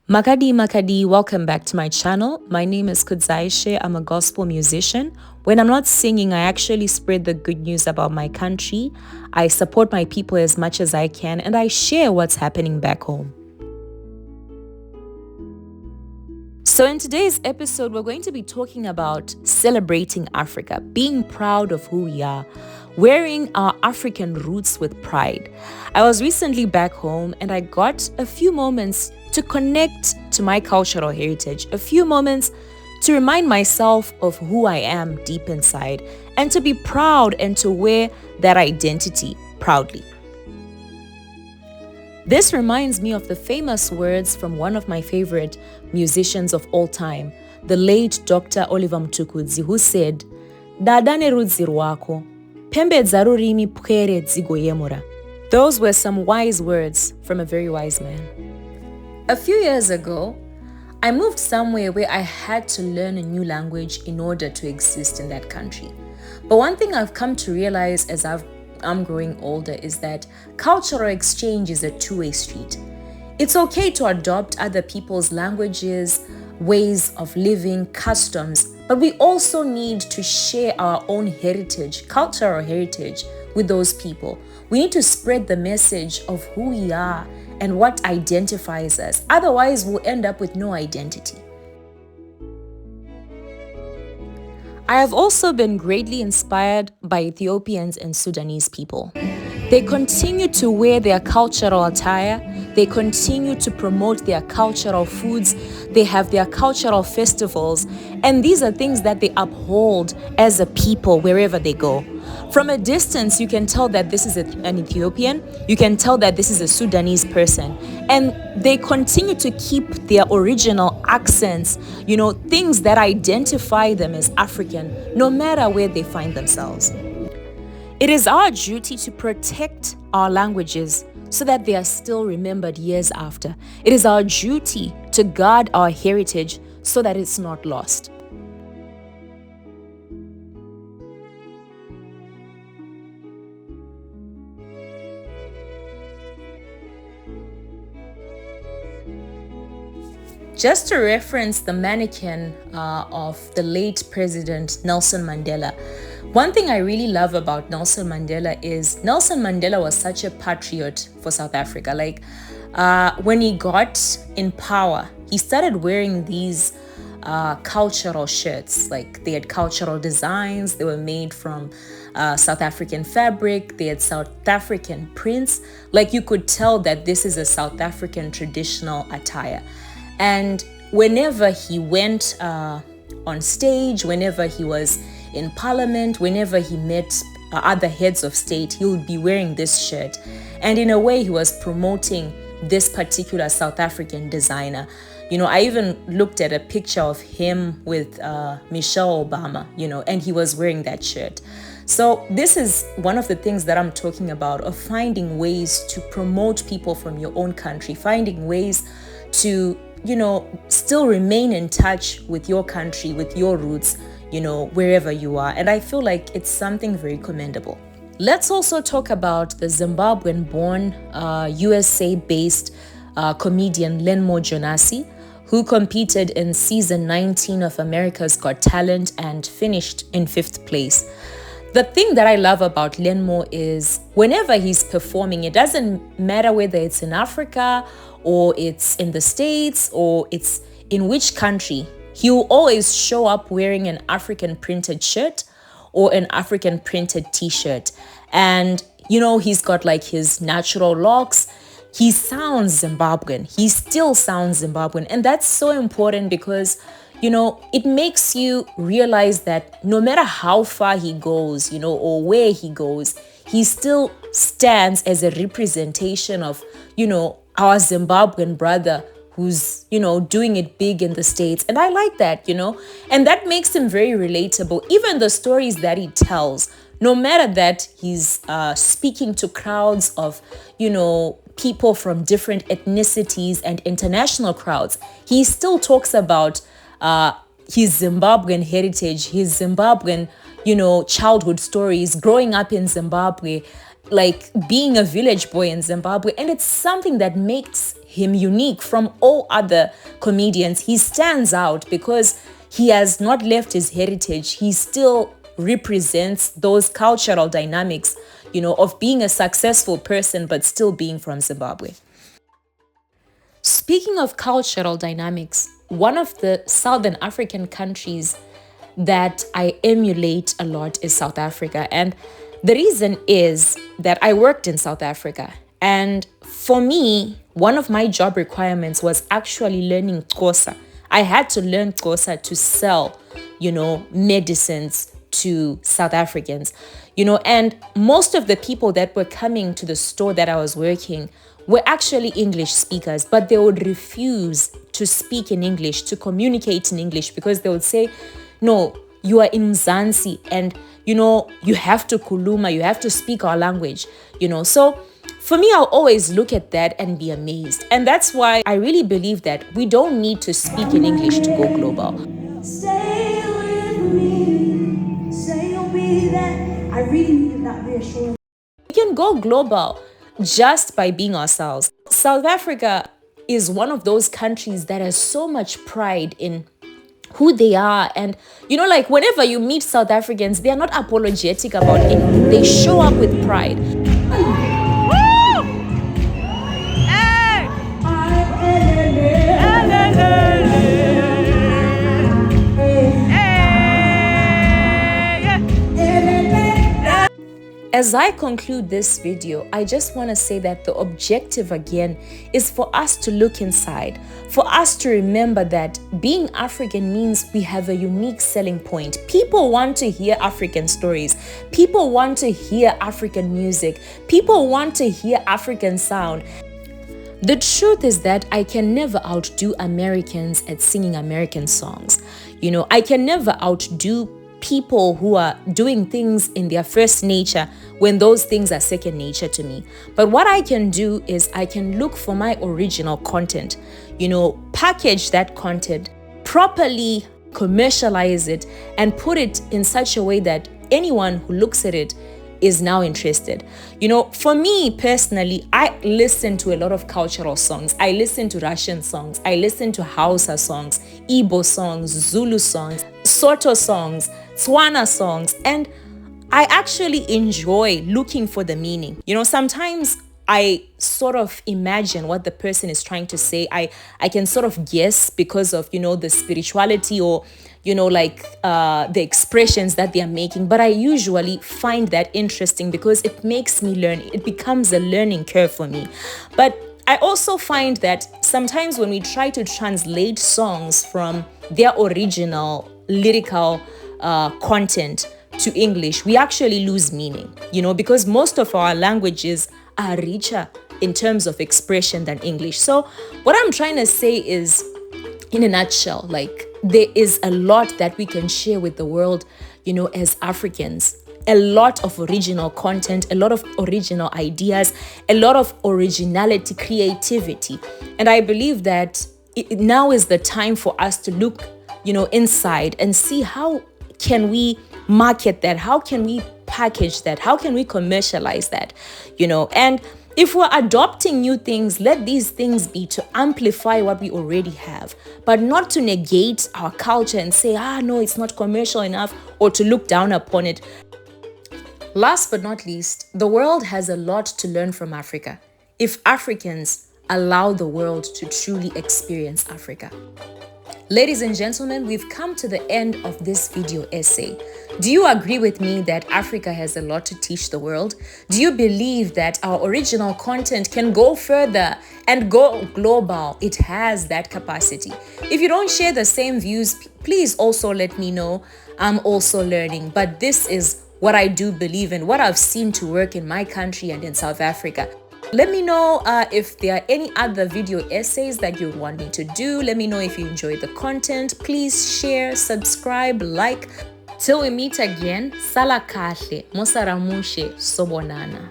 Makadi, welcome back to my channel. My name is Kudzaishe. I'm a gospel musician. When I'm not singing, I actually spread the good news about my country. I support my people as much as I can, and I share what's happening back home. So in today's episode, we're going to be talking about celebrating Africa, being proud of who we are, wearing our African roots with pride. I was recently back home and I got a few moments to connect to my cultural heritage, a few moments to remind myself of who I am deep inside, and to be proud and to wear that identity proudly. This reminds me of the famous words from one of my favorite musicians of all time, the late Dr. Oliver Mtukudzi, who said, "Dadane rudzi rwako, pembedza rurimi pwere dzigo yemura." Those were some wise words from a very wise man. A few years ago, I moved somewhere where I had to learn a new language in order to exist in that country. But one thing I've come to realize as I'm growing older is that cultural exchange is a two-way street. It's okay to adopt other people's languages, ways of living, customs, but we also need to share our own heritage, cultural heritage, with those people. We need to spread the message of who we are and what identifies us. Otherwise, we'll end up with no identity. I have also been greatly inspired by Ethiopians and Sudanese people. They continue to wear their cultural attire. They continue to promote their cultural foods. They have their cultural festivals. And these are things that they uphold as a people wherever they go. From a distance, you can tell that this is an Ethiopian. You can tell that this is a Sudanese person. And they continue to keep their original accents, things that identify them as African, no matter where they find themselves. It is our duty to protect our languages so that they are still remembered years after. It is our duty to guard our heritage so that it's not lost. Just to reference the mannequin of the late President Nelson Mandela, one thing I really love about Nelson Mandela is Nelson Mandela was such a patriot for South Africa. When he got in power, he started wearing these cultural shirts. They had cultural designs. They were made from South African fabric. They had South African prints. You could tell that this is a South African traditional attire. And whenever he went on stage, whenever he was in parliament, whenever he met other heads of state, he would be wearing this shirt. And in a way, he was promoting this particular South African designer. I even looked at a picture of him with Michelle Obama, and he was wearing that shirt. So this is one of the things that I'm talking about, of finding ways to promote people from your own country, finding ways to still remain in touch with your country, with your roots, wherever you are. And I feel like it's something very commendable. Let's also talk about the Zimbabwean-born, USA-based comedian Lenmo Jonasi, who competed in season 19 of America's Got Talent and finished in 5th place. The thing that I love about Lenmo is whenever he's performing, it doesn't matter whether it's in Africa or it's in the States or it's in which country, he'll always show up wearing an African printed shirt or an African printed t-shirt. And, he's got his natural locks. He sounds Zimbabwean. He still sounds Zimbabwean. And that's so important because it makes you realize that no matter how far he goes, or where he goes, he still stands as a representation of, our Zimbabwean brother who's, doing it big in the States. And I like that, and that makes him very relatable. Even the stories that he tells, no matter that he's speaking to crowds of, people from different ethnicities and international crowds, he still talks about his Zimbabwean heritage, his Zimbabwean, childhood stories, growing up in Zimbabwe, being a village boy in Zimbabwe. And it's something that makes him unique from all other comedians. He stands out because he has not left his heritage. He still represents those cultural dynamics, of being a successful person but still being from Zimbabwe. Speaking of cultural dynamics, one of the Southern African countries that I emulate a lot is South Africa. And the reason is that I worked in South Africa. And for me, one of my job requirements was actually learning Xhosa. I had to learn Xhosa to sell, medicines to South Africans, and most of the people that were coming to the store that I was working were actually English speakers, but they would refuse to speak in English, to communicate in English, because they would say, no, you are in Mzansi and, you have to kuluma, you have to speak our language, So for me, I'll always look at that and be amazed. And that's why I really believe that we don't need to speak in English to go global. Stay with me, say you'll be there. I really needed that reassurance. We can go global just by being ourselves. South Africa is one of those countries that has so much pride in who they are. And, like whenever you meet South Africans, they are not apologetic about anything. They show up with pride. As I conclude this video, I just want to say that the objective again is for us to look inside, for us to remember that being African means we have a unique selling point. People want to hear African stories. People want to hear African music. People want to hear African sound. The truth is that I can never outdo Americans at singing American songs. I can outdo outdo people who are doing things in their first nature when those things are second nature to me. But what I can do is I can look for my original content, package that content, properly commercialize it, and put it in such a way that anyone who looks at it is now interested. For me personally, I listen to a lot of cultural songs. I listen to Russian songs. I listen to Hausa songs, Igbo songs, Zulu songs, Soto songs, Tswana songs, and I actually enjoy looking for the meaning. Sometimes I sort of imagine what the person is trying to say. I can sort of guess because of, the spirituality or, the expressions that they are making. But I usually find that interesting because it makes me learn. It becomes a learning curve for me. But I also find that sometimes when we try to translate songs from their original lyrical content to English, we actually lose meaning, because most of our languages are richer in terms of expression than English. So what I'm trying to say is, in a nutshell, there is a lot that we can share with the world, as Africans. A lot of original content, a lot of original ideas, a lot of originality, creativity. And I believe that now is the time for us to look, inside and see how can we market that? How can we package that? How can we commercialize that? And if we're adopting new things, let these things be to amplify what we already have, but not to negate our culture and say, no, it's not commercial enough, or to look down upon it. Last but not least, the world has a lot to learn from Africa if Africans allow the world to truly experience Africa. Ladies and gentlemen, we've come to the end of this video essay. Do you agree with me that Africa has a lot to teach the world? Do you believe that our original content can go further and go global? It has that capacity. If you don't share the same views, please also let me know. I'm also learning, but this is what I do believe in, what I've seen to work in my country and in South Africa. Let me know if there are any other video essays that you want me to do. Let me know if you enjoyed the content. Please share, subscribe, like. Till we meet again, sala kahle, mosaramushe, sobonana.